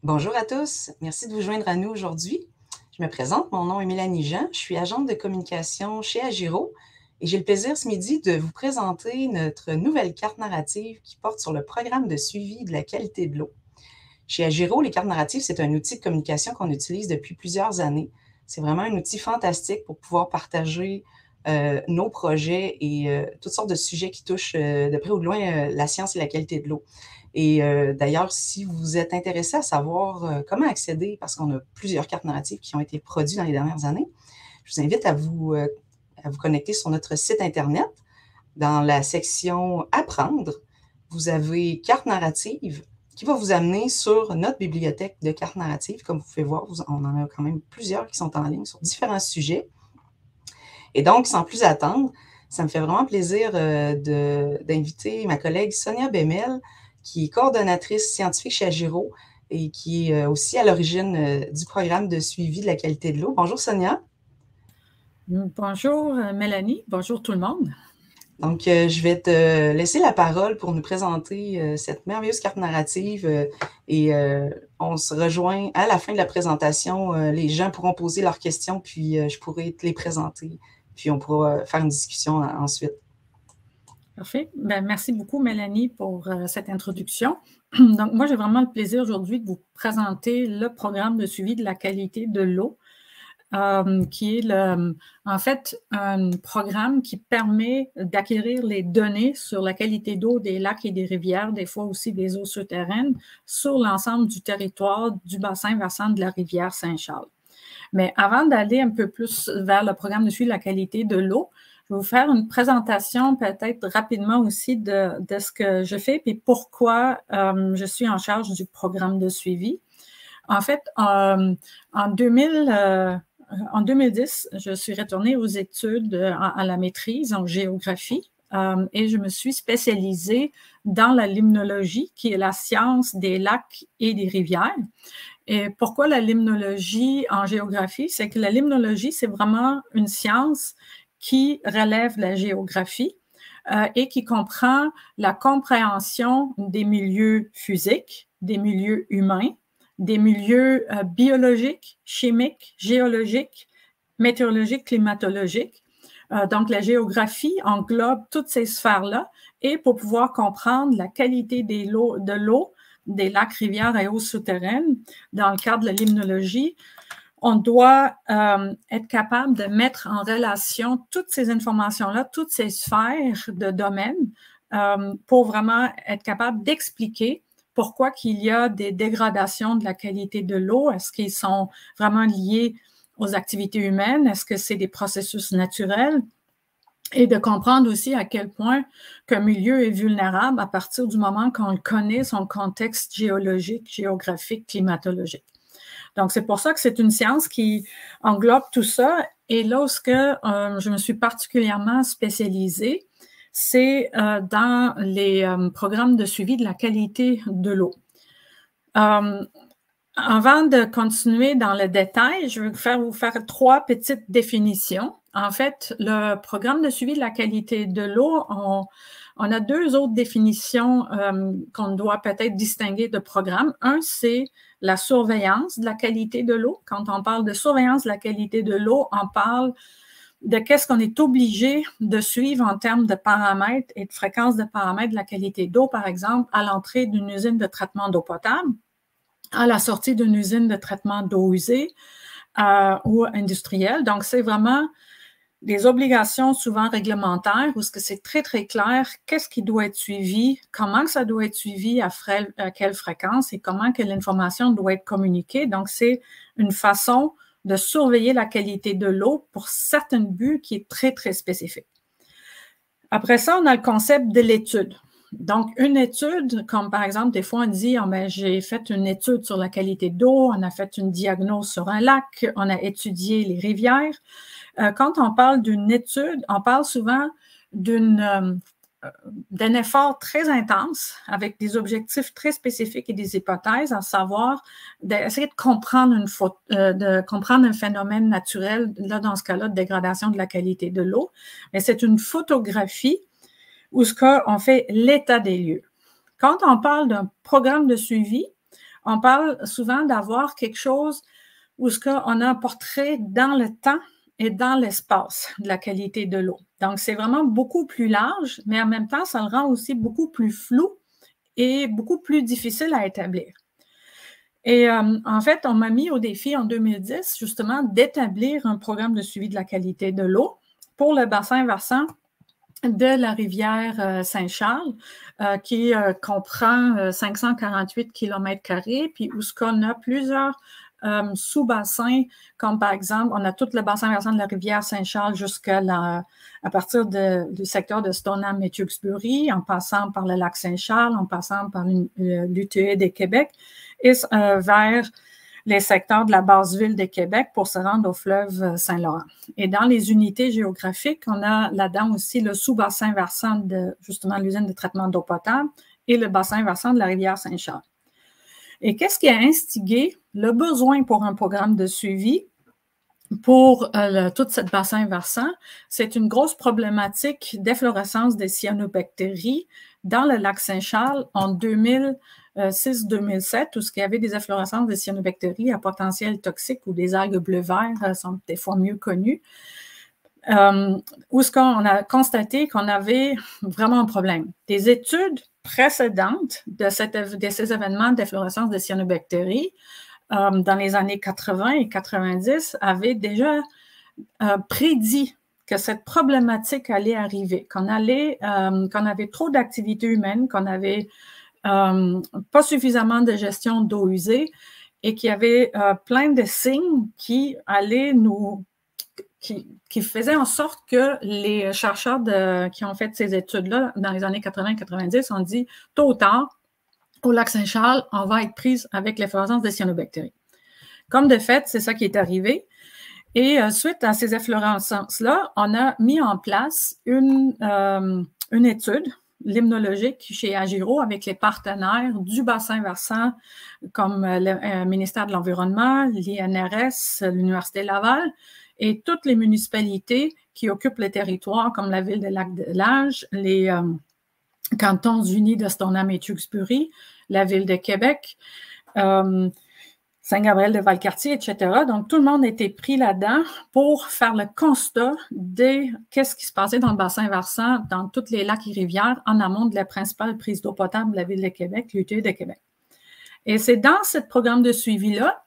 Bonjour à tous, merci de vous joindre à nous aujourd'hui. Je me présente, mon nom est Mélanie Jean, je suis agente de communication chez Agiro et j'ai le plaisir ce midi de vous présenter notre nouvelle carte narrative qui porte sur le programme de suivi de la qualité de l'eau. Chez Agiro, les cartes narratives, c'est un outil de communication qu'on utilise depuis plusieurs années. C'est vraiment un outil fantastique pour pouvoir partager nos projets et toutes sortes de sujets qui touchent de près ou de loin la science et la qualité de l'eau. Et d'ailleurs, si vous êtes intéressé à savoir comment accéder, parce qu'on a plusieurs cartes narratives qui ont été produites dans les dernières années, je vous invite à vous connecter sur notre site Internet. Dans la section Apprendre, vous avez Cartes narratives qui va vous amener sur notre bibliothèque de cartes narratives. Comme vous pouvez voir, on en a quand même plusieurs qui sont en ligne sur différents sujets. Et donc, sans plus attendre, ça me fait vraiment plaisir d'inviter ma collègue Sonia Bemel, qui est coordonnatrice scientifique chez Agiro et qui est aussi à l'origine du programme de suivi de la qualité de l'eau. Bonjour Sonia. Bonjour Mélanie, bonjour tout le monde. Donc, je vais te laisser la parole pour nous présenter cette merveilleuse carte narrative et on se rejoint à la fin de la présentation. Les gens pourront poser leurs questions, puis je pourrai te les présenter, puis on pourra faire une discussion ensuite. Parfait. Ben, merci beaucoup Mélanie pour cette introduction. Donc, moi, j'ai vraiment le plaisir aujourd'hui de vous présenter le programme de suivi de la qualité de l'eau. Qui est en fait un programme qui permet d'acquérir les données sur la qualité d'eau des lacs et des rivières, des fois aussi des eaux souterraines, sur l'ensemble du territoire du bassin versant de la rivière Saint-Charles. Mais avant d'aller un peu plus vers le programme de suivi de la qualité de l'eau, je vais vous faire une présentation peut-être rapidement aussi de ce que je fais et pourquoi je suis en charge du programme de suivi. En fait, en 2010, je suis retournée aux études à la maîtrise en géographie et je me suis spécialisée dans la limnologie, qui est la science des lacs et des rivières. Et pourquoi la limnologie en géographie? C'est que la limnologie, c'est vraiment une science qui relève la géographie et qui comprend la compréhension des milieux physiques, des milieux humains, des milieux biologiques, chimiques, géologiques, météorologiques, climatologiques. Donc, la géographie englobe toutes ces sphères-là et pour pouvoir comprendre la qualité de l'eau, des lacs, rivières et eaux souterraines, dans le cadre de la limnologie, on doit être capable de mettre en relation toutes ces informations-là, toutes ces sphères de domaine pour vraiment être capable d'expliquer pourquoi qu'il y a des dégradations de la qualité de l'eau. Est-ce qu'ils sont vraiment liés aux activités humaines? Est-ce que c'est des processus naturels? Et de comprendre aussi à quel point qu'un milieu est vulnérable à partir du moment qu'on connaît son contexte géologique, géographique, climatologique. Donc, c'est pour ça que c'est une science qui englobe tout ça. Et là où je me suis particulièrement spécialisée, c'est dans les programmes de suivi de la qualité de l'eau. Avant de continuer dans le détail, je vais vous faire trois petites définitions. En fait, le programme de suivi de la qualité de l'eau, on a deux autres définitions qu'on doit peut-être distinguer de programme. Un, c'est la surveillance de la qualité de l'eau. Quand on parle de surveillance de la qualité de l'eau, on parle de qu'est-ce qu'on est obligé de suivre en termes de paramètres et de fréquence de paramètres de la qualité d'eau, par exemple, à l'entrée d'une usine de traitement d'eau potable, à la sortie d'une usine de traitement d'eau usée ou industrielle. Donc, c'est vraiment des obligations souvent réglementaires où c'est très, très clair qu'est-ce qui doit être suivi, comment ça doit être suivi, à quelle fréquence et comment que l'information doit être communiquée. Donc, c'est une façon de surveiller la qualité de l'eau pour certains buts qui est très, très spécifique. Après ça, on a le concept de l'étude. Donc, une étude, comme par exemple, des fois on dit, oh, ben, j'ai fait une étude sur la qualité d'eau, on a fait une diagnose sur un lac, on a étudié les rivières. Quand on parle d'une étude, on parle souvent d'un effort très intense avec des objectifs très spécifiques et des hypothèses, à savoir d'essayer de comprendre un phénomène naturel, là dans ce cas-là, de dégradation de la qualité de l'eau. Mais c'est une photographie où on fait l'état des lieux. Quand on parle d'un programme de suivi, on parle souvent d'avoir quelque chose où on a un portrait dans le temps et dans l'espace de la qualité de l'eau. Donc, c'est vraiment beaucoup plus large, mais en même temps, ça le rend aussi beaucoup plus flou et beaucoup plus difficile à établir. Et en fait, on m'a mis au défi en 2010, justement, d'établir un programme de suivi de la qualité de l'eau pour le bassin versant de la rivière Saint-Charles, qui comprend 548 km², puis où ce qu'on a plusieurs sous-bassins, comme par exemple, on a tout le bassin versant de la rivière Saint-Charles à partir du secteur de Stoneham et Tewkesbury, en passant par le lac Saint-Charles, en passant par l'UTE de Québec, et vers les secteurs de la basse ville de Québec pour se rendre au fleuve Saint-Laurent. Et dans les unités géographiques, on a là-dedans aussi le sous-bassin versant de, justement, l'usine de traitement d'eau potable et le bassin versant de la rivière Saint-Charles. Et qu'est-ce qui a instigé le besoin pour un programme de suivi pour tout ce bassin versant? C'est une grosse problématique d'efflorescence des cyanobactéries dans le lac Saint-Charles en 2006-2007, où il y avait des efflorescences de cyanobactéries à potentiel toxique ou des algues bleu-vert sont des fois mieux connues, où on a constaté qu'on avait vraiment un problème. Des études précédentes de ces événements d'efflorescence de cyanobactéries dans les années 80 et 90 avaient déjà prédit que cette problématique allait arriver, qu'on avait trop d'activités humaines, qu'on avait pas suffisamment de gestion d'eau usée et qu'il y avait plein de signes qui allaient qui faisaient en sorte que les chercheurs qui ont fait ces études-là dans les années 80-90 ont dit, tôt ou tard, au lac Saint-Charles, on va être prise avec l'efflorescence des cyanobactéries. Comme de fait, c'est ça qui est arrivé. Et suite à ces efflorescences-là, on a mis en place une étude limnologique chez Agiro avec les partenaires du bassin versant comme le ministère de l'Environnement, l'INRS, l'Université Laval et toutes les municipalités qui occupent les territoires comme la ville de Lac-de-Lage, les cantons unis de Stoneham et Tewkesbury, la ville de Québec, Saint-Gabriel-de-Valcartier, etc. Donc, tout le monde a été pris là-dedans pour faire le constat de qu'est-ce qui se passait dans le bassin versant, dans tous les lacs et rivières, en amont de la principale prise d'eau potable de la ville de Québec, l'UTE de Québec. Et c'est dans ce programme de suivi-là,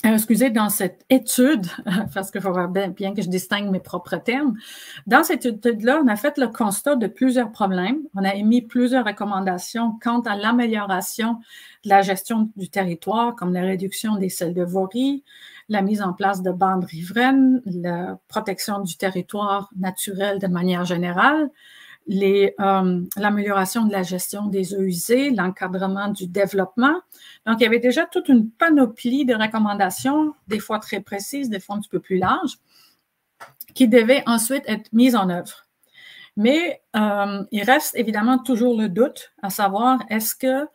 dans cette étude, parce qu'il faut bien que je distingue mes propres termes, dans cette étude-là, on a fait le constat de plusieurs problèmes. On a émis plusieurs recommandations quant à l'amélioration de la gestion du territoire, comme la réduction des sels de voirie, la mise en place de bandes riveraines, la protection du territoire naturel de manière générale, l'amélioration de la gestion des eaux usées, l'encadrement du développement. Donc, il y avait déjà toute une panoplie de recommandations, des fois très précises, des fois un petit peu plus larges, qui devaient ensuite être mises en œuvre. Mais il reste évidemment toujours le doute, à savoir, est-ce que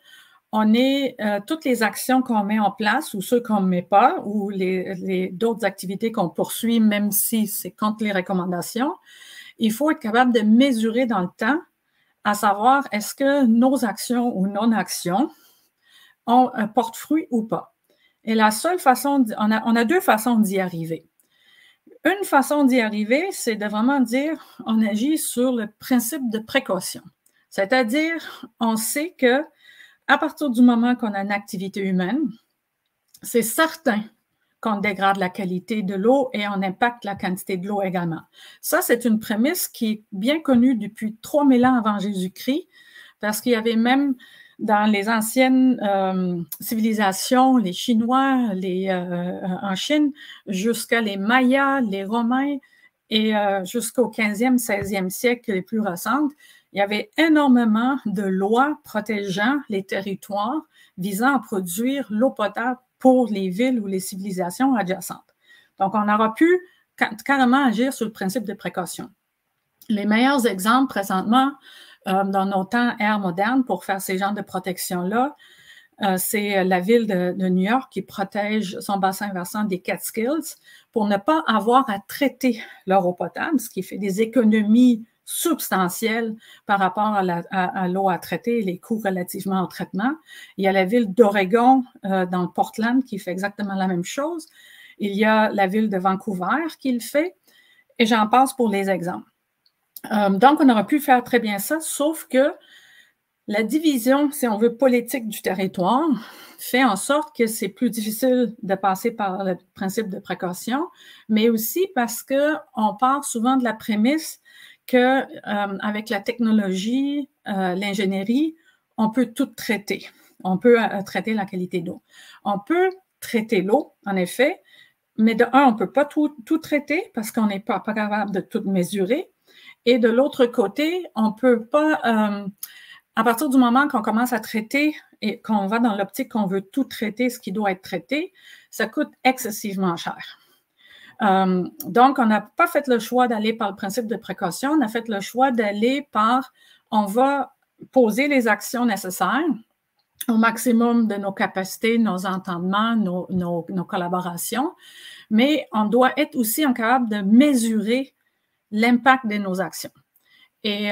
toutes les actions qu'on met en place ou ceux qu'on ne met pas ou d'autres activités qu'on poursuit, même si c'est contre les recommandations, il faut être capable de mesurer dans le temps, à savoir est-ce que nos actions ou non-actions portent fruit ou pas. Et la seule façon, on a deux façons d'y arriver. Une façon d'y arriver, c'est de vraiment dire on agit sur le principe de précaution. C'est-à-dire, on sait que à partir du moment qu'on a une activité humaine, c'est certain qu'on dégrade la qualité de l'eau et on impacte la quantité de l'eau également. Ça, c'est une prémisse qui est bien connue depuis 3000 ans avant Jésus-Christ, parce qu'il y avait même dans les anciennes civilisations, les Chinois, en Chine, jusqu'à les Mayas, les Romains et jusqu'au 15e, 16e siècle les plus récentes, il y avait énormément de lois protégeant les territoires visant à produire l'eau potable pour les villes ou les civilisations adjacentes. Donc, on aura pu carrément agir sur le principe de précaution. Les meilleurs exemples présentement dans nos temps ère moderne pour faire ces genres de protection-là, c'est la ville de New York qui protège son bassin versant des Catskills pour ne pas avoir à traiter leur eau potable, ce qui fait des économies substantielle par rapport à l'eau à traiter et les coûts relativement au traitement. Il y a la ville d'Oregon, dans le Portland, qui fait exactement la même chose. Il y a la ville de Vancouver qui le fait, et j'en passe pour les exemples. Donc, on aurait pu faire très bien ça, sauf que la division, si on veut, politique du territoire fait en sorte que c'est plus difficile de passer par le principe de précaution, mais aussi parce qu'on part souvent de la prémisse qu'avec la technologie, l'ingénierie, on peut tout traiter. On peut traiter la qualité d'eau. On peut traiter l'eau, en effet, mais de un, on ne peut pas tout traiter parce qu'on n'est pas capable de tout mesurer. Et de l'autre côté, on ne peut pas... à partir du moment qu'on commence à traiter et qu'on va dans l'optique qu'on veut tout traiter, ce qui doit être traité, ça coûte excessivement cher. Donc, on n'a pas fait le choix d'aller par le principe de précaution, on a fait le choix d'aller par, on va poser les actions nécessaires au maximum de nos capacités, nos entendements, nos collaborations, mais on doit être aussi capable de mesurer l'impact de nos actions. Et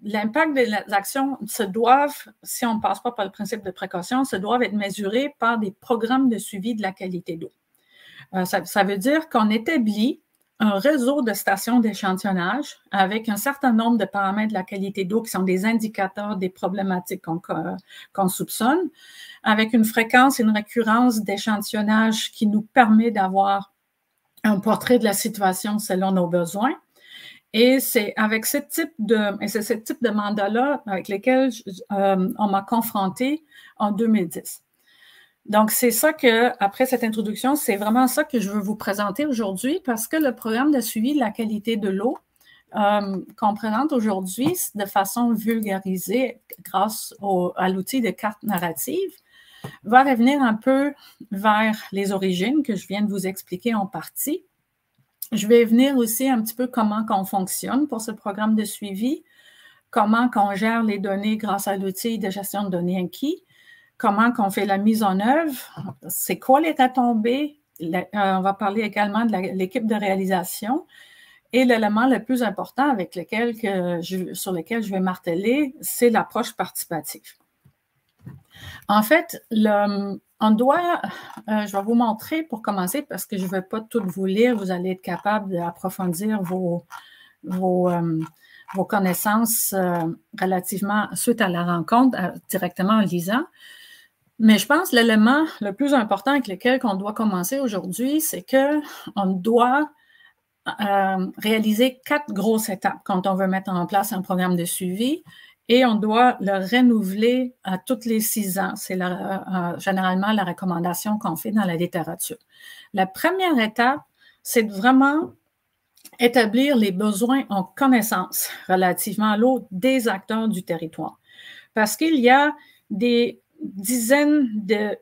l'impact des actions se doivent, si on ne passe pas par le principe de précaution, se doivent être mesurés par des programmes de suivi de la qualité d'eau. Ça veut dire qu'on établit un réseau de stations d'échantillonnage avec un certain nombre de paramètres de la qualité d'eau qui sont des indicateurs des problématiques qu'on soupçonne, avec une fréquence et une récurrence d'échantillonnage qui nous permet d'avoir un portrait de la situation selon nos besoins. Et c'est avec ce type de mandat-là avec lesquels on m'a confronté en 2010. Donc, c'est ça que, après cette introduction, c'est vraiment ça que je veux vous présenter aujourd'hui parce que le programme de suivi de la qualité de l'eau qu'on présente aujourd'hui de façon vulgarisée grâce à l'outil de carte narrative va revenir un peu vers les origines que je viens de vous expliquer en partie. Je vais venir aussi un petit peu comment on fonctionne pour ce programme de suivi, comment on gère les données grâce à l'outil de gestion de données acquis, comment on fait la mise en œuvre, c'est quoi les retombées, on va parler également de l'équipe de réalisation et l'élément le plus important sur lequel je vais marteler, c'est l'approche participative. En fait, on doit, je vais vous montrer pour commencer parce que je ne vais pas tout vous lire, vous allez être capable d'approfondir vos connaissances relativement suite à la rencontre directement en lisant. Mais je pense que l'élément le plus important avec lequel on doit commencer aujourd'hui, c'est qu'on doit réaliser 4 grosses étapes quand on veut mettre en place un programme de suivi et on doit le renouveler à tous les 6 ans. C'est généralement la recommandation qu'on fait dans la littérature. La première étape, c'est de vraiment établir les besoins en connaissance relativement à l'eau des acteurs du territoire. Parce qu'il y a des dizaines des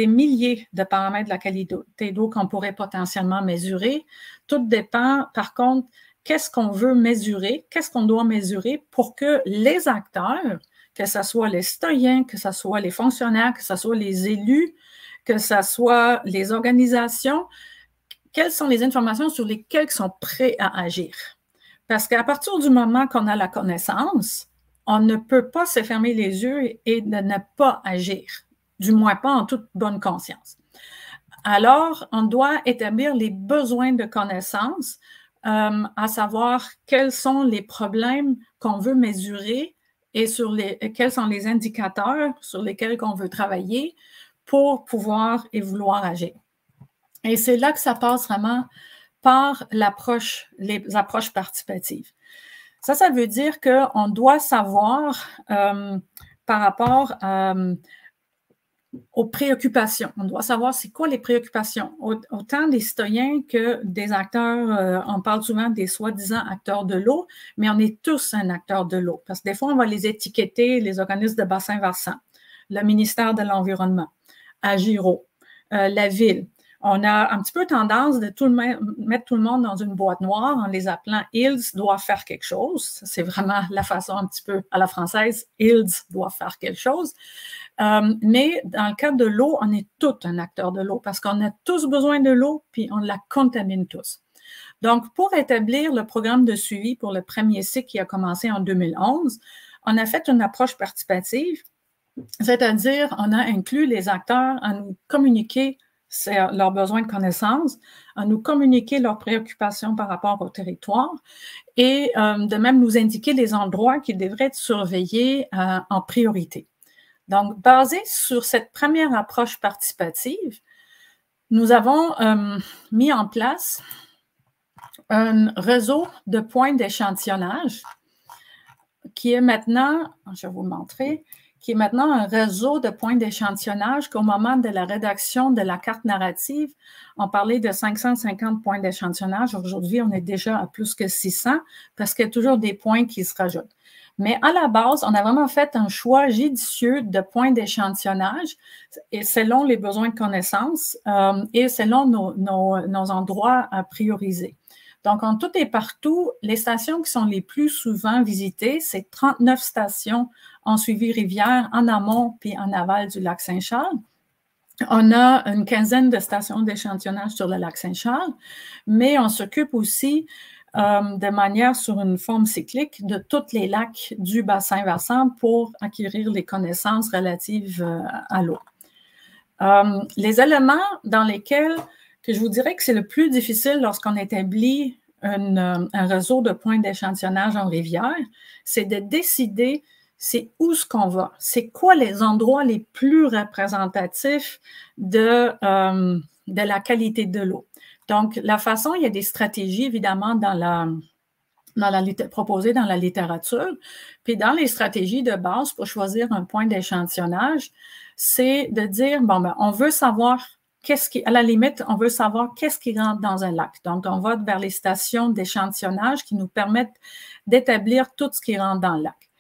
milliers de paramètres de la qualité d'eau qu'on pourrait potentiellement mesurer. Tout dépend, par contre, qu'est-ce qu'on veut mesurer, qu'est-ce qu'on doit mesurer pour que les acteurs, que ce soit les citoyens, que ce soit les fonctionnaires, que ce soit les élus, que ce soit les organisations, quelles sont les informations sur lesquelles ils sont prêts à agir. Parce qu'à partir du moment qu'on a la connaissance, on ne peut pas se fermer les yeux et de ne pas agir, du moins pas en toute bonne conscience. Alors, on doit établir les besoins de connaissance, à savoir quels sont les problèmes qu'on veut mesurer et quels sont les indicateurs sur lesquels on veut travailler pour pouvoir et vouloir agir. Et c'est là que ça passe vraiment par les approches participatives. Ça veut dire qu'on doit savoir par rapport aux préoccupations. On doit savoir c'est quoi les préoccupations, autant des citoyens que des acteurs. On parle souvent des soi-disant acteurs de l'eau, mais on est tous un acteur de l'eau. Parce que des fois, on va les étiqueter, les organismes de bassin versant, le ministère de l'Environnement, Agiro, la ville. On a un petit peu tendance de mettre tout le monde dans une boîte noire en les appelant « ils doivent faire quelque chose ». C'est vraiment la façon un petit peu à la française, « ils doivent faire quelque chose ». Mais dans le cas de l'eau, on est tous un acteur de l'eau parce qu'on a tous besoin de l'eau puis on la contamine tous. Donc, pour établir le programme de suivi pour le premier cycle qui a commencé en 2011, on a fait une approche participative, c'est-à-dire on a inclus les acteurs à nous communiquer leurs besoins de connaissances, à nous communiquer leurs préoccupations par rapport au territoire et de même nous indiquer les endroits qui devraient être surveillés en priorité. Donc, basé sur cette première approche participative, nous avons mis en place un réseau de points d'échantillonnage qui est maintenant, je vais vous montrer, qui est maintenant un réseau de points d'échantillonnage qu'au moment de la rédaction de la carte narrative, on parlait de 550 points d'échantillonnage. Aujourd'hui, on est déjà à plus que 600 parce qu'il y a toujours des points qui se rajoutent. Mais à la base, on a vraiment fait un choix judicieux de points d'échantillonnage et selon les besoins de connaissances et selon nos endroits à prioriser. Donc, en tout et partout, les stations qui sont les plus souvent visitées, c'est 39 stations en suivi rivière, en amont puis en aval du lac Saint-Charles. On a une quinzaine de stations d'échantillonnage sur le lac Saint-Charles, mais on s'occupe aussi de manière sur une forme cyclique de tous les lacs du bassin versant pour acquérir les connaissances relatives à l'eau. Les éléments dans lesquels que je vous dirais que c'est le plus difficile lorsqu'on établit un réseau de points d'échantillonnage en rivière, c'est de décider c'est où ce qu'on va, c'est quoi les endroits les plus représentatifs de la qualité de l'eau. Donc, la façon, il y a des stratégies évidemment proposées dans la littérature, puis dans les stratégies de base pour choisir un point d'échantillonnage, c'est de dire, bon, ben, on veut savoir à la limite, on veut savoir qu'est-ce qui rentre dans un lac. Donc, on va vers les stations d'échantillonnage qui nous permettent d'établir tout ce qui rentre dans le lac.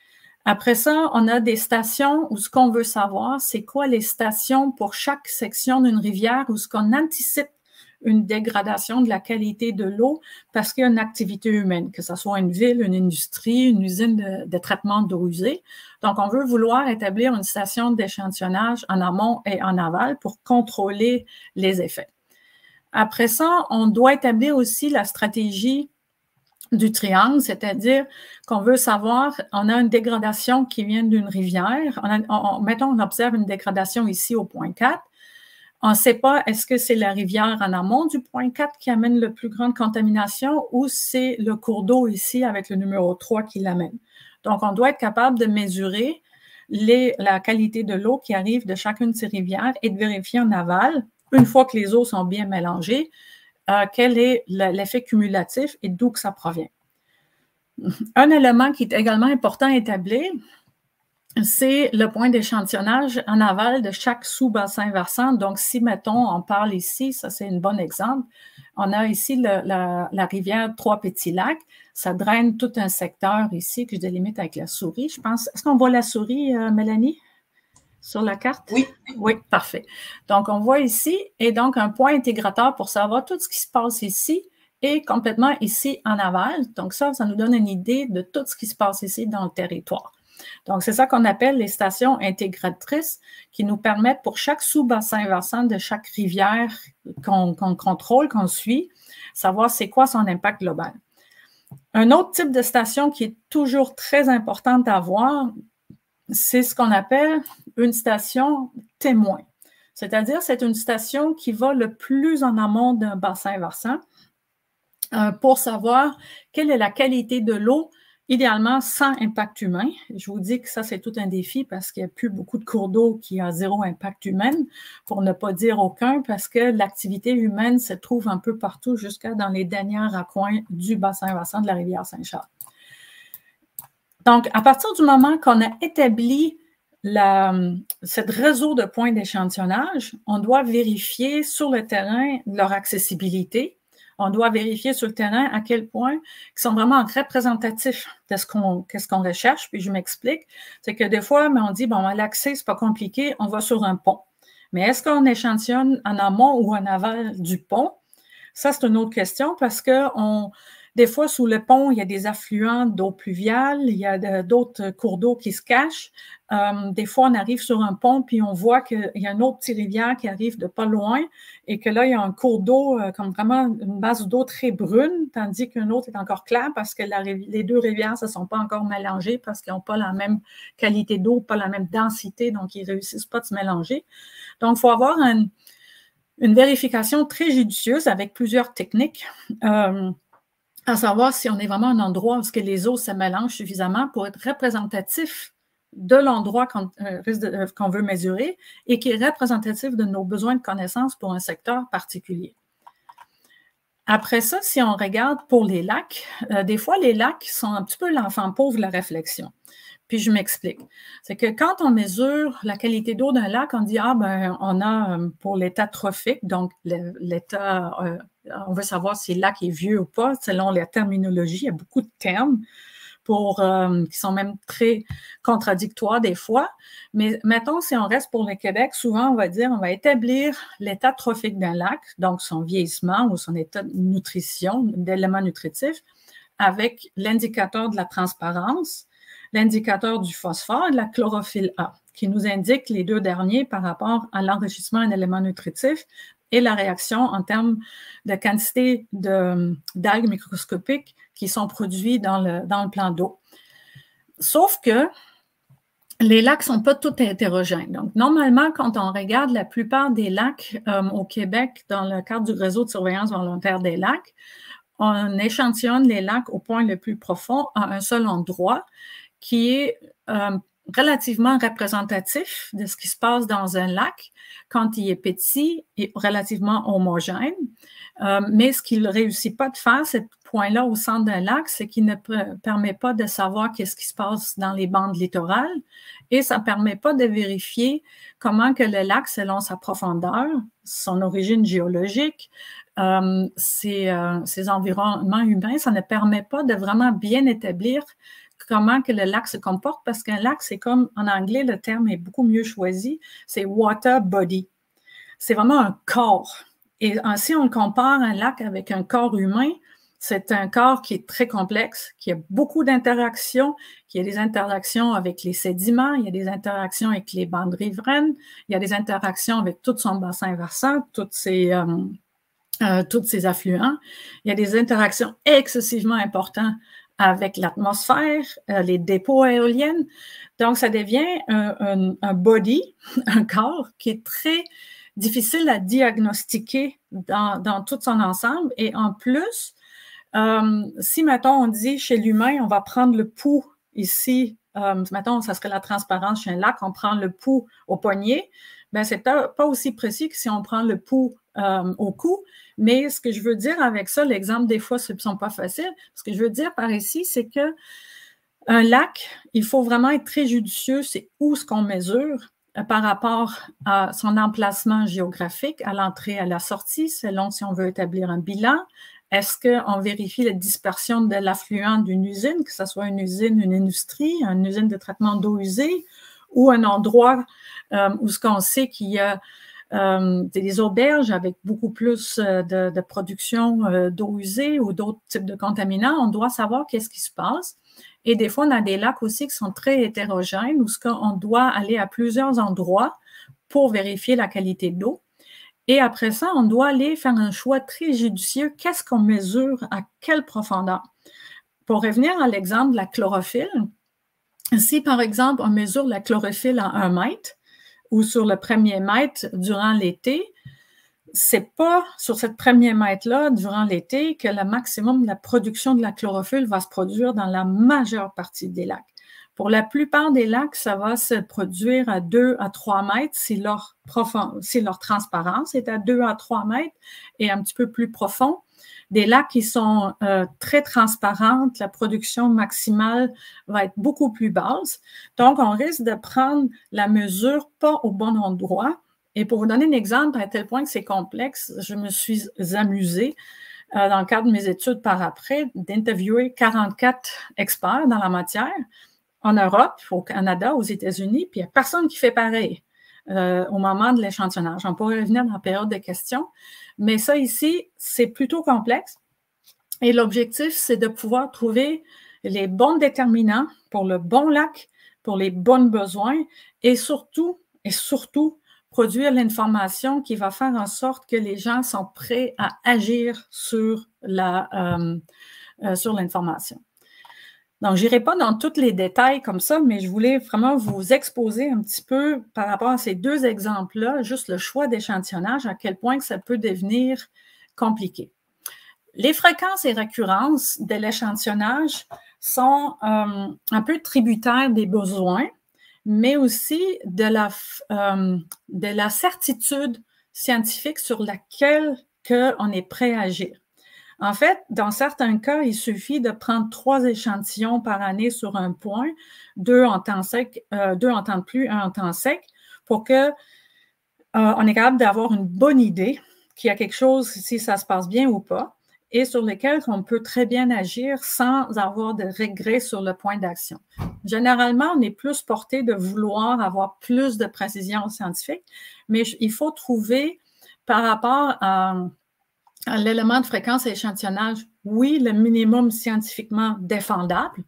Après ça, on a des stations où ce qu'on veut savoir, c'est quoi les stations pour chaque section d'une rivière où ce qu'on anticipe une dégradation de la qualité de l'eau parce qu'il y a une activité humaine, que ce soit une ville, une industrie, une usine de traitement d'eau usée. Donc, on veut vouloir établir une station d'échantillonnage en amont et en aval pour contrôler les effets. Après ça, on doit établir aussi la stratégie du triangle, c'est-à-dire qu'on veut savoir, on a une dégradation qui vient d'une rivière, mettons, on observe une dégradation ici au point 4, on ne sait pas est-ce que c'est la rivière en amont du point 4 qui amène le plus grande contamination ou c'est le cours d'eau ici avec le numéro 3 qui l'amène. Donc, on doit être capable de mesurer la qualité de l'eau qui arrive de chacune de ces rivières et de vérifier en aval, une fois que les eaux sont bien mélangées, quel est l'effet cumulatif et d'où que ça provient. Un élément qui est également important à établir, c'est le point d'échantillonnage en aval de chaque sous-bassin versant. Donc, si, mettons, on parle ici, ça c'est un bon exemple, on a ici la rivière Trois-Petits-Lacs, ça draine tout un secteur ici que je délimite avec la souris, je pense. Est-ce qu'on voit la souris, Mélanie, sur la carte? Oui. Oui, parfait. Donc, on voit ici, et donc un point intégrateur pour savoir tout ce qui se passe ici et complètement ici en aval. Donc, ça nous donne une idée de tout ce qui se passe ici dans le territoire. Donc, c'est ça qu'on appelle les stations intégratrices qui nous permettent pour chaque sous-bassin versant de chaque rivière qu'on contrôle, qu'on suit, savoir c'est quoi son impact global. Un autre type de station qui est toujours très importante à avoir, c'est ce qu'on appelle une station témoin. C'est-à-dire, c'est une station qui va le plus en amont d'un bassin versant pour savoir quelle est la qualité de l'eau, idéalement sans impact humain. Je vous dis que ça, c'est tout un défi parce qu'il n'y a plus beaucoup de cours d'eau qui ont zéro impact humain, pour ne pas dire aucun, parce que l'activité humaine se trouve un peu partout, jusqu'à dans les derniers raccoins du bassin versant de la rivière Saint-Charles. Donc, à partir du moment qu'on a établi ce réseau de points d'échantillonnage, on doit vérifier sur le terrain leur accessibilité. On doit vérifier sur le terrain à quel point ils sont vraiment représentatifs de ce qu'on recherche. Puis je m'explique. C'est que des fois, on dit, bon, l'accès, c'est pas compliqué, on va sur un pont. Mais est-ce qu'on échantillonne en amont ou en aval du pont? Ça, c'est une autre question parce que Des fois, sous le pont, il y a des affluents d'eau pluviale, il y a d'autres cours d'eau qui se cachent. Des fois, on arrive sur un pont, puis on voit qu'il y a une autre petite rivière qui arrive de pas loin et que là, il y a un cours d'eau, comme vraiment une base d'eau très brune, tandis qu'une autre est encore claire parce que les deux rivières ne se sont pas encore mélangées parce qu'ils n'ont pas la même qualité d'eau, pas la même densité, donc ils ne réussissent pas de se mélanger. Donc, il faut avoir une vérification très judicieuse avec plusieurs techniques. À savoir si on est vraiment un endroit où que les eaux se mélangent suffisamment pour être représentatif de l'endroit qu'on veut mesurer et qui est représentatif de nos besoins de connaissances pour un secteur particulier. Après ça, si on regarde pour les lacs, des fois, les lacs sont un petit peu l'enfant pauvre de la réflexion. Puis je m'explique. C'est que quand on mesure la qualité d'eau d'un lac, on dit, ah ben, on a pour l'état trophique, donc l'état, on veut savoir si le lac est vieux ou pas, selon la terminologie, il y a beaucoup de termes qui sont même très contradictoires des fois. Mais mettons, si on reste pour le Québec, souvent on va dire, on va établir l'état trophique d'un lac, donc son vieillissement ou son état de nutrition, d'éléments nutritifs, avec l'indicateur de la transparence, l'indicateur du phosphore et de la chlorophylle A, qui nous indique les deux derniers par rapport à l'enrichissement en éléments nutritifs et la réaction en termes de quantité d'algues microscopiques qui sont produits dans le plan d'eau. Sauf que les lacs ne sont pas tous hétérogènes. Donc, normalement, quand on regarde la plupart des lacs au Québec dans le cadre du réseau de surveillance volontaire des lacs, on échantillonne les lacs au point le plus profond à un seul endroit qui est relativement représentatif de ce qui se passe dans un lac quand il est petit et relativement homogène. Mais ce qu'il ne réussit pas de faire, ce point-là au centre d'un lac, c'est qu'il ne permet pas de savoir qu'est-ce qui se passe dans les bandes littorales et ça ne permet pas de vérifier comment que le lac, selon sa profondeur, son origine géologique, ses environnements humains, ça ne permet pas de vraiment bien établir comment que le lac se comporte, parce qu'un lac, c'est comme, en anglais, le terme est beaucoup mieux choisi, c'est water body. C'est vraiment un corps. Et si on compare un lac avec un corps humain, c'est un corps qui est très complexe, qui a beaucoup d'interactions, qui a des interactions avec les sédiments, il y a des interactions avec les bandes riveraines, il y a des interactions avec tout son bassin versant, tous ces affluents. Il y a des interactions excessivement importantes avec l'atmosphère, les dépôts éoliens. Donc, ça devient un body, un corps qui est très difficile à diagnostiquer dans tout son ensemble. Et en plus, si, mettons, on dit chez l'humain, on va prendre le pouls ici, mettons, ça serait la transparence chez un lac, on prend le pouls au poignet, bien, c'est pas aussi précis que si on prend le pouls au cou. Mais ce que je veux dire avec ça, l'exemple, des fois, ce ne sont pas faciles. Ce que je veux dire par ici, c'est que un lac, il faut vraiment être très judicieux, c'est où ce qu'on mesure par rapport à son emplacement géographique, à l'entrée, à la sortie, selon si on veut établir un bilan. Est-ce qu'on vérifie la dispersion de l'affluent d'une usine, que ce soit une usine, une industrie, une usine de traitement d'eau usée, ou un endroit où ce qu'on sait qu'il y a des auberges avec beaucoup plus de production d'eau usée ou d'autres types de contaminants, on doit savoir qu'est-ce qui se passe. Et des fois, on a des lacs aussi qui sont très hétérogènes où on doit aller à plusieurs endroits pour vérifier la qualité de l'eau. Et après ça, on doit aller faire un choix très judicieux. Qu'est-ce qu'on mesure à quelle profondeur? Pour revenir à l'exemple de la chlorophylle, si par exemple, on mesure la chlorophylle à 1 mètre, ou sur le 1er mètre durant l'été, c'est pas sur cette 1er mètre-là, durant l'été, que le maximum de la production de la chlorophylle va se produire dans la majeure partie des lacs. Pour la plupart des lacs, ça va se produire à 2 à 3 mètres si leur transparence est à 2 à 3 mètres et un petit peu plus profond. Des lacs qui sont très transparentes, la production maximale va être beaucoup plus basse. Donc, on risque de prendre la mesure pas au bon endroit. Et pour vous donner un exemple, à tel point que c'est complexe, je me suis amusée dans le cadre de mes études par après d'interviewer 44 experts dans la matière en Europe, au Canada, aux États-Unis, puis il n'y a personne qui fait pareil au moment de l'échantillonnage. On pourrait revenir dans la période de questions. Mais ça ici, c'est plutôt complexe. Et l'objectif, c'est de pouvoir trouver les bons déterminants pour le bon lac, pour les bons besoins et surtout, produire l'information qui va faire en sorte que les gens sont prêts à agir sur l'information. Donc, je n'irai pas dans tous les détails comme ça, mais je voulais vraiment vous exposer un petit peu par rapport à ces deux exemples-là, juste le choix d'échantillonnage, à quel point que ça peut devenir compliqué. Les fréquences et récurrences de l'échantillonnage sont un peu tributaires des besoins, mais aussi de la certitude scientifique sur laquelle on est prêt à agir. En fait, dans certains cas, il suffit de prendre 3 échantillons par année sur un point, 2 en temps sec, 2 en temps de pluie, 1 en temps sec, pour que on est capable d'avoir une bonne idée qu'il y a quelque chose, si ça se passe bien ou pas, et sur lesquels on peut très bien agir sans avoir de regrets sur le point d'action. Généralement, on est plus porté de vouloir avoir plus de précision scientifique, mais il faut trouver par rapport à l'élément de fréquence et échantillonnage, oui, le minimum scientifiquement défendable,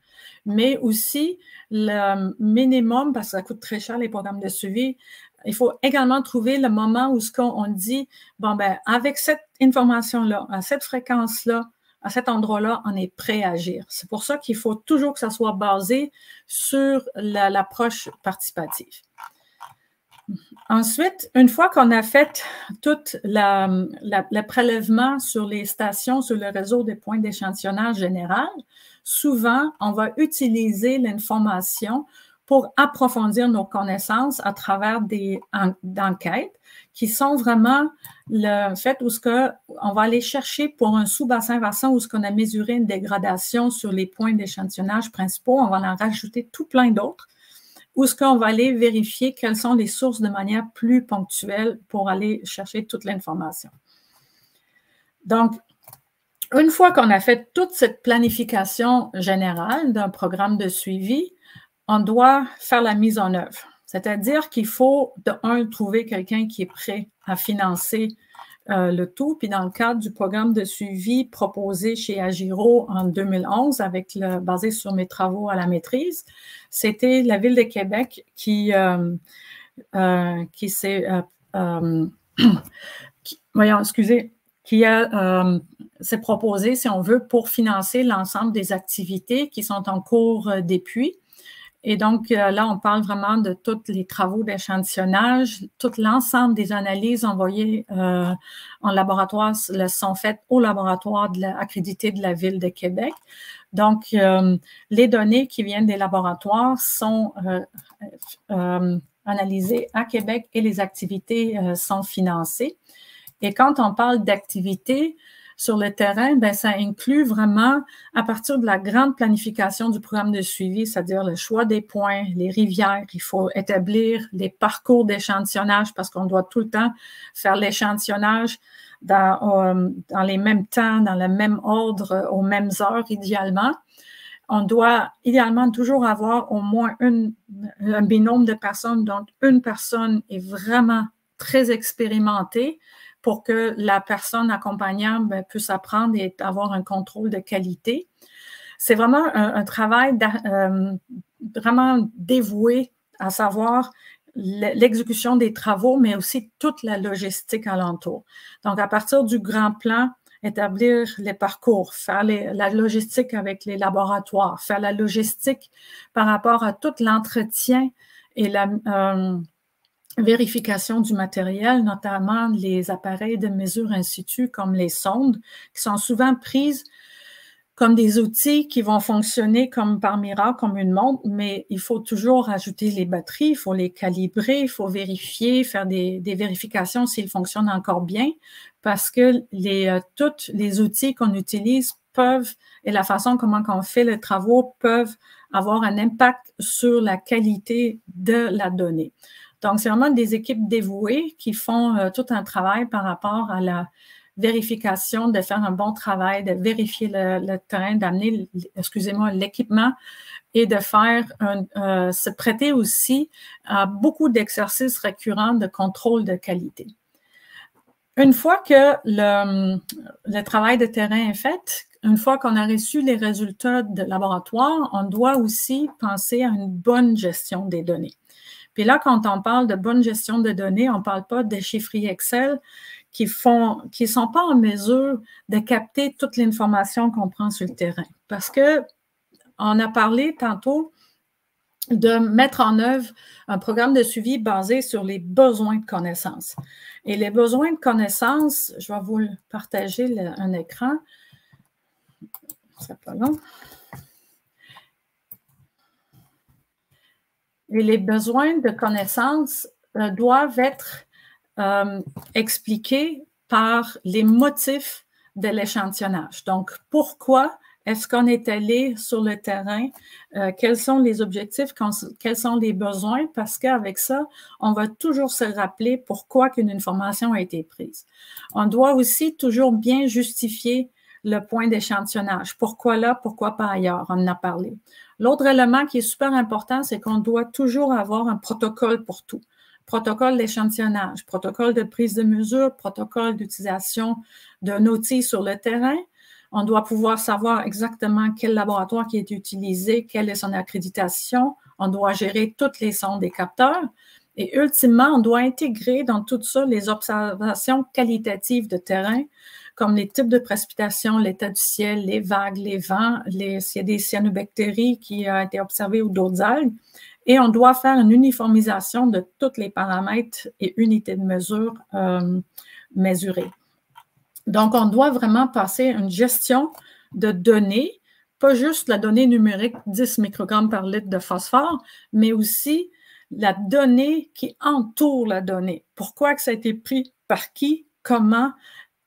mais aussi le minimum, parce que ça coûte très cher les programmes de suivi, il faut également trouver le moment où on dit, bon, ben, avec cette information-là, à cette fréquence-là, à cet endroit-là, on est prêt à agir. C'est pour ça qu'il faut toujours que ça soit basé sur l'approche participative. Ensuite, une fois qu'on a fait tout le prélèvement sur les stations, sur le réseau des points d'échantillonnage général, souvent, on va utiliser l'information pour approfondir nos connaissances à travers des enquêtes qui sont vraiment le fait où on va aller chercher pour un sous-bassin versant où on a mesuré une dégradation sur les points d'échantillonnage principaux, on va en rajouter tout plein d'autres, où est-ce qu'on va aller vérifier quelles sont les sources de manière plus ponctuelle pour aller chercher toute l'information. Donc, une fois qu'on a fait toute cette planification générale d'un programme de suivi, on doit faire la mise en œuvre. C'est-à-dire qu'il faut, de un, trouver quelqu'un qui est prêt à financer le tout. Puis dans le cadre du programme de suivi proposé chez Agiro en 2011, basé sur mes travaux à la maîtrise, c'était la Ville de Québec qui s'est proposé, si on veut, pour financer l'ensemble des activités qui sont en cours d'épuis. Et donc, là, on parle vraiment de tous les travaux d'échantillonnage, tout l'ensemble des analyses envoyées en laboratoire sont faites au laboratoire accrédité de la Ville de Québec. Donc, les données qui viennent des laboratoires sont analysées à Québec et les activités sont financées. Et quand on parle d'activités sur le terrain, ben, ça inclut vraiment, à partir de la grande planification du programme de suivi, c'est-à-dire le choix des points, les rivières, il faut établir les parcours d'échantillonnage parce qu'on doit tout le temps faire l'échantillonnage dans les mêmes temps, dans le même ordre, aux mêmes heures, idéalement. On doit idéalement toujours avoir au moins un binôme de personnes, donc une personne est vraiment très expérimentée pour que la personne accompagnante puisse apprendre et avoir un contrôle de qualité. C'est vraiment un travail vraiment dévoué à savoir l'exécution des travaux, mais aussi toute la logistique alentour. Donc, à partir du grand plan, établir les parcours, faire la logistique avec les laboratoires, faire la logistique par rapport à tout l'entretien et la vérification du matériel, notamment les appareils de mesure in situ comme les sondes, qui sont souvent prises comme des outils qui vont fonctionner comme par miracle, comme une montre, mais il faut toujours ajouter les batteries, il faut les calibrer, il faut vérifier, faire des vérifications s'ils fonctionnent encore bien, parce que tous les outils qu'on utilise peuvent, et la façon comment on fait les travaux, peuvent avoir un impact sur la qualité de la donnée. Donc, c'est vraiment des équipes dévouées qui font tout un travail par rapport à la vérification, de faire un bon travail, de vérifier le terrain, d'amener, l'équipement et de faire se prêter aussi à beaucoup d'exercices récurrents de contrôle de qualité. Une fois que le travail de terrain est fait, une fois qu'on a reçu les résultats de laboratoire, on doit aussi penser à une bonne gestion des données. Puis là, quand on parle de bonne gestion de données, on ne parle pas des chiffriers Excel qui ne sont pas en mesure de capter toute l'information qu'on prend sur le terrain. Parce qu'on a parlé tantôt de mettre en œuvre un programme de suivi basé sur les besoins de connaissances. Et les besoins de connaissances, je vais vous partager un écran. Ce sera pas long. Et les besoins de connaissances doivent être expliqués par les motifs de l'échantillonnage. Donc, pourquoi est-ce qu'on est allé sur le terrain? Quels sont les objectifs? Quels sont les besoins? Parce qu'avec ça, on va toujours se rappeler pourquoi qu'une information a été prise. On doit aussi toujours bien justifier le point d'échantillonnage. Pourquoi là? Pourquoi pas ailleurs? On en a parlé. L'autre élément qui est super important, c'est qu'on doit toujours avoir un protocole pour tout. Protocole d'échantillonnage, protocole de prise de mesure, protocole d'utilisation d'un outil sur le terrain. On doit pouvoir savoir exactement quel laboratoire qui est utilisé, quelle est son accréditation. On doit gérer toutes les sondes des capteurs. Et ultimement, on doit intégrer dans tout ça les observations qualitatives de terrain, comme les types de précipitations, l'état du ciel, les vagues, les vents, s'il y a des cyanobactéries qui ont été observées ou d'autres algues. Et on doit faire une uniformisation de tous les paramètres et unités de mesure mesurées. Donc, on doit vraiment passer une gestion de données, pas juste la donnée numérique 10 microgrammes par litre de phosphore, mais aussi la donnée qui entoure la donnée. Pourquoi que ça a été pris par qui, comment,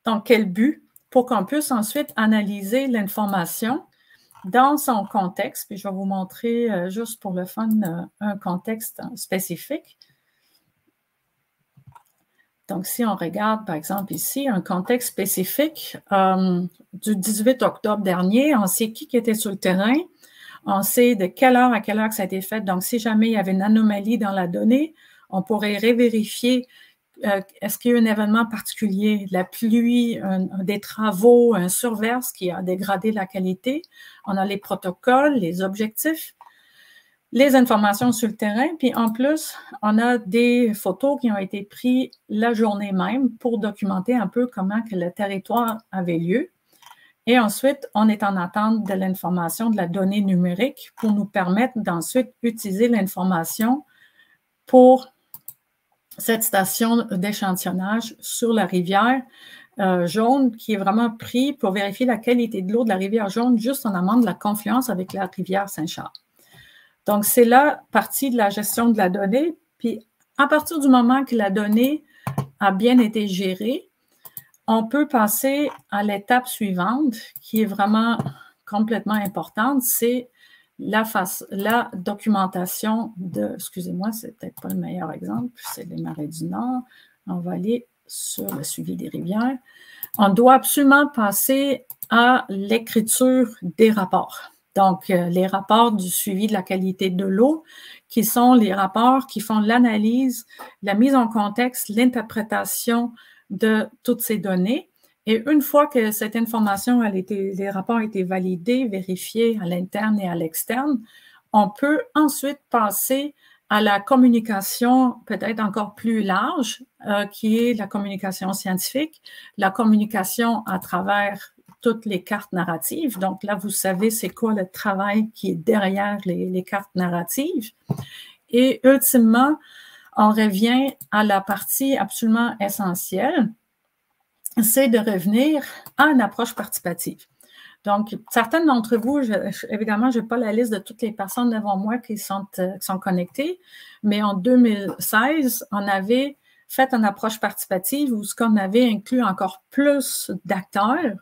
dans quel but, pour qu'on puisse ensuite analyser l'information dans son contexte. Puis je vais vous montrer juste pour le fun un contexte spécifique. Donc, si on regarde, par exemple, ici, un contexte spécifique du 18 octobre dernier, on sait qui était sur le terrain, on sait de quelle heure à quelle heure que ça a été fait. Donc, si jamais il y avait une anomalie dans la donnée, on pourrait révérifier est-ce qu'il y a eu un événement particulier, la pluie, des travaux, un surverse qui a dégradé la qualité. On a les protocoles, les objectifs, les informations sur le terrain, puis en plus, on a des photos qui ont été prises la journée même pour documenter un peu comment que le territoire avait lieu. Et ensuite, on est en attente de l'information de la donnée numérique pour nous permettre d'ensuite utiliser l'information pour cette station d'échantillonnage sur la rivière Jaune qui est vraiment pris pour vérifier la qualité de l'eau de la rivière Jaune juste en amont de la confluence avec la rivière Saint-Charles. Donc, c'est là partie de la gestion de la donnée. Puis, à partir du moment que la donnée a bien été gérée, on peut passer à l'étape suivante qui est vraiment complètement importante, c'est la documentation de, excusez-moi, c'est peut-être pas le meilleur exemple, c'est les marais du Nord. On va aller sur le suivi des rivières. On doit absolument passer à l'écriture des rapports. Donc, les rapports du suivi de la qualité de l'eau, qui sont les rapports qui font l'analyse, la mise en contexte, l'interprétation de toutes ces données. Et une fois que cette information, les rapports ont été validés, vérifiés à l'interne et à l'externe, on peut ensuite passer à la communication peut-être encore plus large, qui est la communication scientifique, la communication à travers toutes les cartes narratives. Donc là, vous savez c'est quoi le travail qui est derrière les cartes narratives. Et ultimement, on revient à la partie absolument essentielle, c'est de revenir à une approche participative. Donc, certaines d'entre vous, évidemment, je n'ai pas la liste de toutes les personnes devant moi qui sont connectées, mais en 2016, on avait fait une approche participative où ce qu'on avait inclus encore plus d'acteurs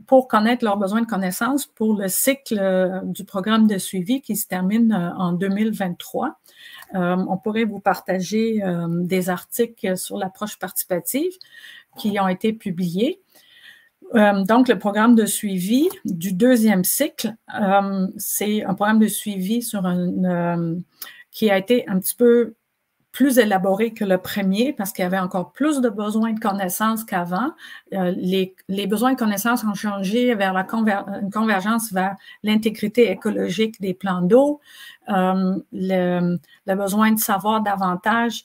pour connaître leurs besoins de connaissances pour le cycle du programme de suivi qui se termine en 2023. On pourrait vous partager des articles sur l'approche participative qui ont été publiés. Donc, le programme de suivi du deuxième cycle, c'est un programme de suivi qui a été un petit peu plus élaboré que le premier parce qu'il y avait encore plus de besoins de connaissances qu'avant. Les besoins de connaissances ont changé vers une convergence vers l'intégrité écologique des plans d'eau, le besoin de savoir davantage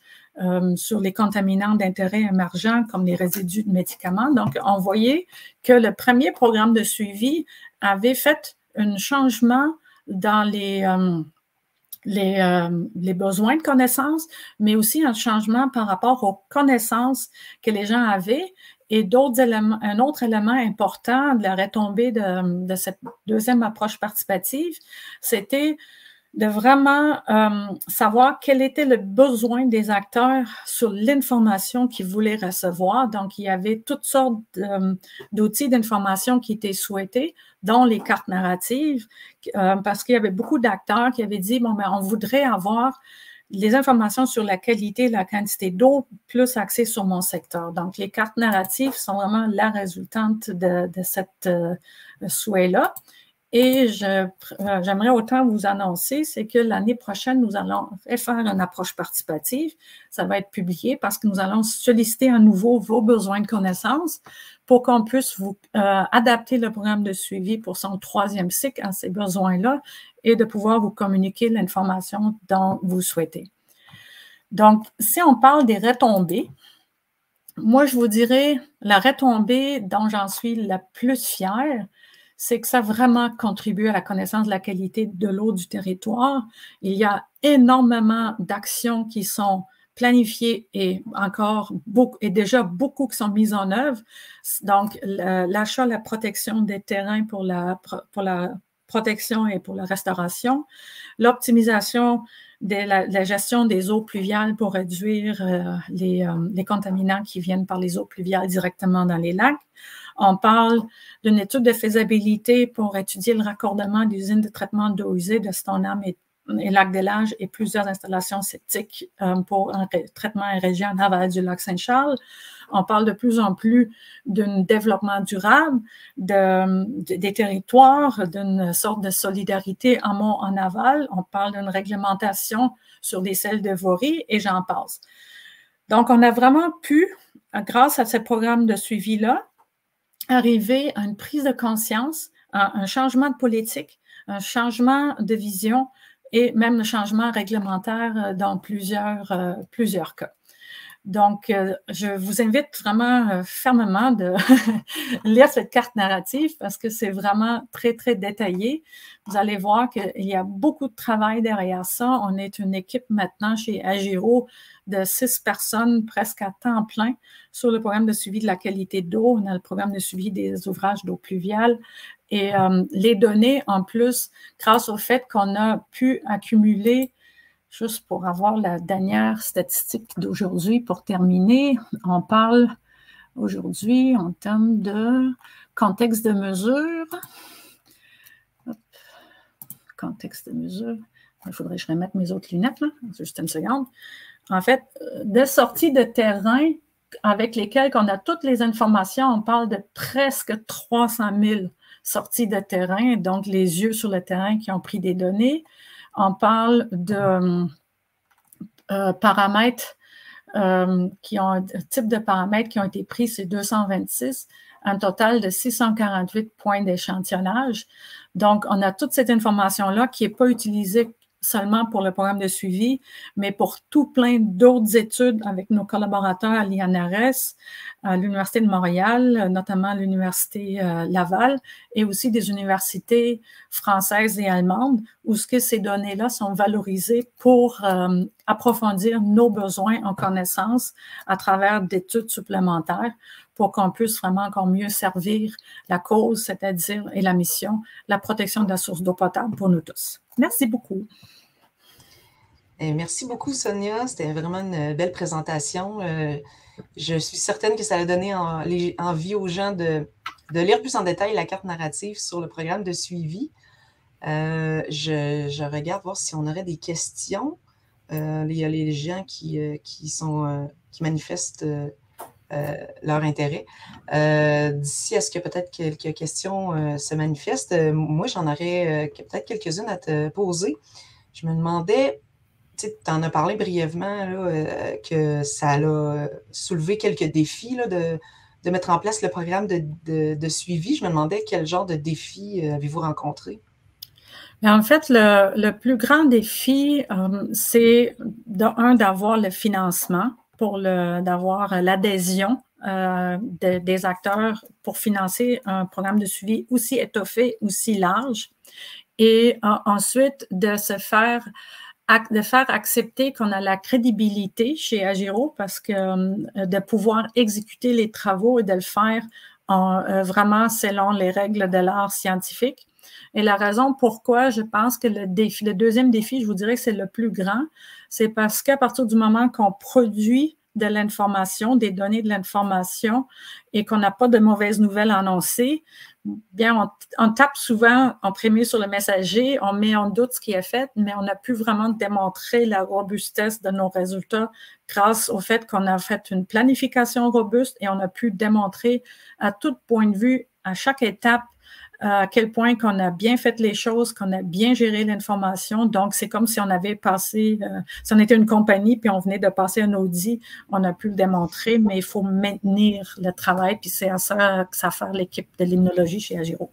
sur les contaminants d'intérêt émergents comme les résidus de médicaments. Donc, on voyait que le premier programme de suivi avait fait un changement dans les besoins de connaissances, mais aussi un changement par rapport aux connaissances que les gens avaient. Et un autre élément important de la retombée de cette deuxième approche participative, c'était de vraiment savoir quel était le besoin des acteurs sur l'information qu'ils voulaient recevoir. Donc, il y avait toutes sortes d'outils d'information qui étaient souhaités, dont les cartes narratives, parce qu'il y avait beaucoup d'acteurs qui avaient dit, bon, ben, on voudrait avoir les informations sur la qualité et la quantité d'eau plus axées sur mon secteur. Donc, les cartes narratives sont vraiment la résultante de cette souhait-là. Et j'aimerais autant vous annoncer, c'est que l'année prochaine, nous allons faire une approche participative. Ça va être publié parce que nous allons solliciter à nouveau vos besoins de connaissances pour qu'on puisse vous adapter le programme de suivi pour son 3e cycle à ces besoins-là et de pouvoir vous communiquer l'information dont vous souhaitez. Donc, si on parle des retombées, moi, je vous dirais la retombée dont j'en suis la plus fière, c'est que ça a vraiment contribué à la connaissance de la qualité de l'eau du territoire. Il y a énormément d'actions qui sont planifiées et déjà beaucoup qui sont mises en œuvre. Donc, l'achat, la protection des terrains pour la protection et pour la restauration, l'optimisation de la gestion des eaux pluviales pour réduire les contaminants qui viennent par les eaux pluviales directement dans les lacs. On parle d'une étude de faisabilité pour étudier le raccordement d'usines de traitement d'eau usée de Stoneham et Lac-des-Langes et plusieurs installations septiques pour un traitement érigé en aval du lac Saint-Charles. On parle de plus en plus d'un développement durable des territoires, d'une sorte de solidarité amont en aval. On parle d'une réglementation sur des sels de voirie et j'en passe. Donc, on a vraiment pu, grâce à ce programme de suivi-là, arriver à une prise de conscience, à un changement de politique, un changement de vision et même un changement réglementaire dans plusieurs cas. Donc, je vous invite vraiment fermement de lire cette carte narrative parce que c'est vraiment très, très détaillé. Vous allez voir qu'il y a beaucoup de travail derrière ça. On est une équipe maintenant chez Agiro de 6 personnes presque à temps plein sur le programme de suivi de la qualité d'eau. On a le programme de suivi des ouvrages d'eau pluviale. Et les données, en plus, grâce au fait qu'on a pu accumuler, juste pour avoir la dernière statistique d'aujourd'hui pour terminer, on parle aujourd'hui en termes de contexte de mesure. Contexte de mesure. Il faudrait que je remette mes autres lunettes, là. Juste une seconde. En fait, de sorties de terrain avec lesquelles on a toutes les informations, on parle de presque 300 000 sorties de terrain, donc les yeux sur le terrain qui ont pris des données. On parle de paramètres type de paramètres qui ont été pris, c'est 226, un total de 648 points d'échantillonnage. Donc, on a toute cette information-là qui n'est pas utilisée seulement pour le programme de suivi, mais pour tout plein d'autres études avec nos collaborateurs à l'INRS, à l'Université de Montréal, notamment l'Université Laval, et aussi des universités françaises et allemandes, où ces données-là sont valorisées pour approfondir nos besoins en connaissances à travers d'études supplémentaires pour qu'on puisse vraiment encore mieux servir la cause, c'est-à-dire, et la mission, la protection de la source d'eau potable pour nous tous. Merci beaucoup. Merci beaucoup, Sonia. C'était vraiment une belle présentation. Je suis certaine que ça a donné envie aux gens de lire plus en détail la carte narrative sur le programme de suivi. Je regarde voir si on aurait des questions. Il y a les gens qui manifestent leur intérêt. D'ici à ce que peut-être quelques questions se manifestent, moi, j'en aurais peut-être quelques-unes à te poser. Je me demandais, tu en as parlé brièvement, là, que ça a soulevé quelques défis là, de mettre en place le programme de suivi. Je me demandais quel genre de défis avez-vous rencontré? En fait, le plus grand défi, c'est d'avoir le financement, d'avoir l'adhésion des acteurs pour financer un programme de suivi aussi étoffé, aussi large, et ensuite de faire accepter qu'on a la crédibilité chez Agiro parce que de pouvoir exécuter les travaux et de le faire vraiment selon les règles de l'art scientifique. Et la raison pourquoi je pense que le deuxième défi, je vous dirais que c'est le plus grand, c'est parce qu'à partir du moment qu'on produit de l'information, des données de l'information et qu'on n'a pas de mauvaises nouvelles annoncées, bien, on tape souvent en premier sur le messager, on met en doute ce qui est fait, mais on n'a pu vraiment démontrer la robustesse de nos résultats grâce au fait qu'on a fait une planification robuste et on a pu démontrer à tout point de vue, à chaque étape, à quel point qu'on a bien fait les choses, qu'on a bien géré l'information. Donc, c'est comme si on avait passé, si on était une compagnie puis on venait de passer un audit, on a pu le démontrer, mais il faut maintenir le travail, puis c'est à ça que ça fait l'équipe de limnologie chez Agiro.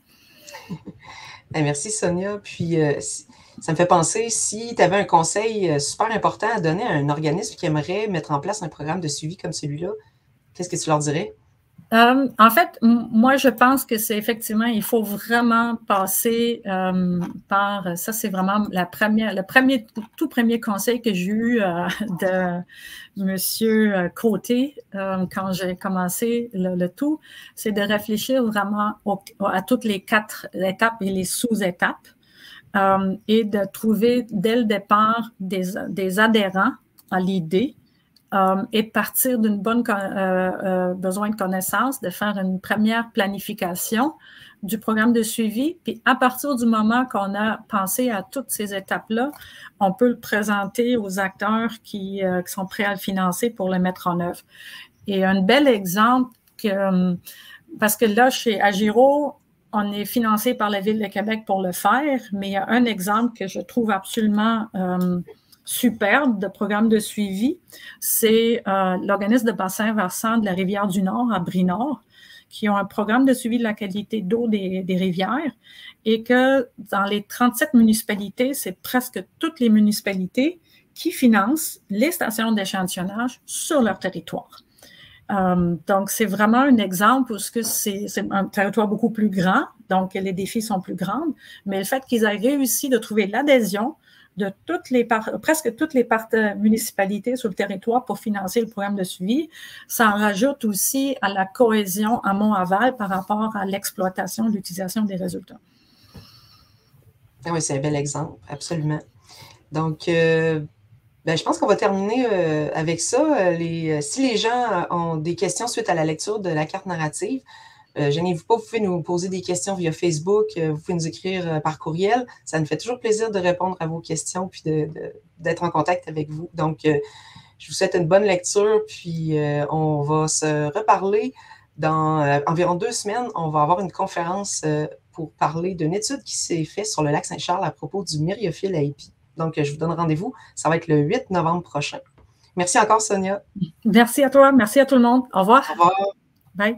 Merci Sonia. Puis, ça me fait penser, si tu avais un conseil super important à donner à un organisme qui aimerait mettre en place un programme de suivi comme celui-là, qu'est-ce que tu leur dirais? En fait, moi, je pense que c'est effectivement, il faut vraiment passer par, ça c'est vraiment le tout premier conseil que j'ai eu de Monsieur Côté quand j'ai commencé le tout, c'est de réfléchir vraiment à toutes les 4 étapes et les sous-étapes et de trouver dès le départ des adhérents à l'idée. Et de partir d'une bonne besoin de connaissance, de faire une première planification du programme de suivi. Puis à partir du moment qu'on a pensé à toutes ces étapes-là, on peut le présenter aux acteurs qui sont prêts à le financer pour le mettre en œuvre. Et un bel exemple, parce que là, chez Agiro, on est financé par la Ville de Québec pour le faire, mais il y a un exemple que je trouve absolument superbe de programme de suivi, c'est l'organisme de bassin versant de la Rivière-du-Nord à Brie-Nord, qui ont un programme de suivi de la qualité d'eau des rivières et que dans les 37 municipalités, c'est presque toutes les municipalités qui financent les stations d'échantillonnage sur leur territoire. Donc, c'est vraiment un exemple où c'est un territoire beaucoup plus grand, donc les défis sont plus grands, mais le fait qu'ils aient réussi de trouver l'adhésion de presque toutes les municipalités sur le territoire pour financer le programme de suivi. Ça en rajoute aussi à la cohésion amont-aval par rapport à l'exploitation, l'utilisation des résultats. Ah oui, c'est un bel exemple, absolument. Donc, je pense qu'on va terminer avec ça. Si les gens ont des questions suite à la lecture de la carte narrative, gênez-vous pas, vous pouvez nous poser des questions via Facebook, vous pouvez nous écrire par courriel. Ça nous fait toujours plaisir de répondre à vos questions puis d'être en contact avec vous. Donc, je vous souhaite une bonne lecture, puis on va se reparler dans environ 2 semaines. On va avoir une conférence pour parler d'une étude qui s'est faite sur le lac Saint-Charles à propos du myriophylle à épis. Donc, je vous donne rendez-vous. Ça va être le 8 novembre prochain. Merci encore, Sonia. Merci à toi. Merci à tout le monde. Au revoir. Au revoir. Bye.